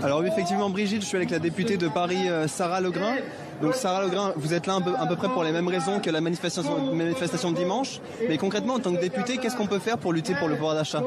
Alors oui, effectivement, Brigitte, je suis avec la députée de Paris, Sarah Legrain. Donc Sarah Legrain, vous êtes là à peu près pour les mêmes raisons que la manifestation de dimanche. Mais concrètement, en tant que députée, qu'est-ce qu'on peut faire pour lutter pour le pouvoir d'achat ?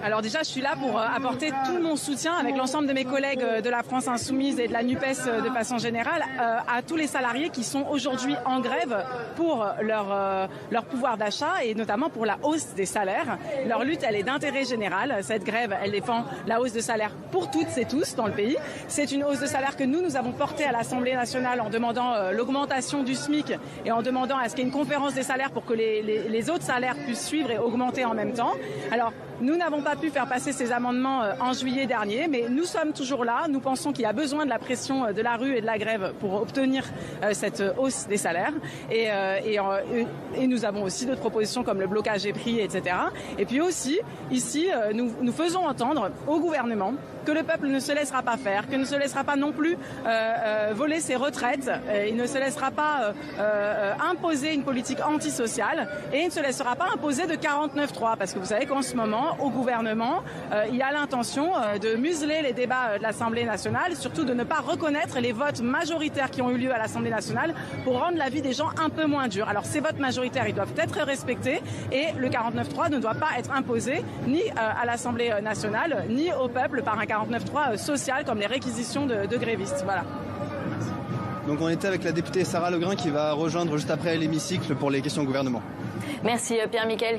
Alors déjà, je suis là pour apporter tout mon soutien avec l'ensemble de mes collègues de la France Insoumise et de la NUPES de façon générale à tous les salariés qui sont aujourd'hui en grève pour leur pouvoir d'achat et notamment pour la hausse des salaires. Leur lutte, elle est d'intérêt général. Cette grève, elle défend la hausse de salaire pour toutes et tous dans le pays. C'est une hausse de salaire que nous avons portée à l'Assemblée nationale en demandant l'augmentation du SMIC et en demandant à ce qu'il y ait une conférence des salaires pour que les autres salaires puissent suivre et augmenter en même temps. Alors, nous n'avons pas pu faire passer ces amendements en juillet dernier, mais nous sommes toujours là. Nous pensons qu'il y a besoin de la pression de la rue et de la grève pour obtenir cette hausse des salaires. Et nous avons aussi d'autres propositions comme le blocage des prix, etc. Et puis aussi, ici, nous faisons entendre au gouvernement que le peuple ne se laissera pas faire, que ne se laissera pas non plus voler ses retraites, il ne se laissera pas imposer une politique antisociale et il ne se laissera pas imposer de 49.3 parce que vous savez qu'en ce moment, au gouvernement, il y a l'intention de museler les débats de l'Assemblée nationale, surtout de ne pas reconnaître les votes majoritaires qui ont eu lieu à l'Assemblée nationale pour rendre la vie des gens un peu moins dure. Alors ces votes majoritaires, ils doivent être respectés et le 49.3 ne doit pas être imposé ni à l'Assemblée nationale, ni au peuple par un 49.3 social comme les réquisitions de grévistes. Voilà. Donc on était avec la députée Sarah Legrain qui va rejoindre juste après l'hémicycle pour les questions au gouvernement. Merci Pierre-Michel.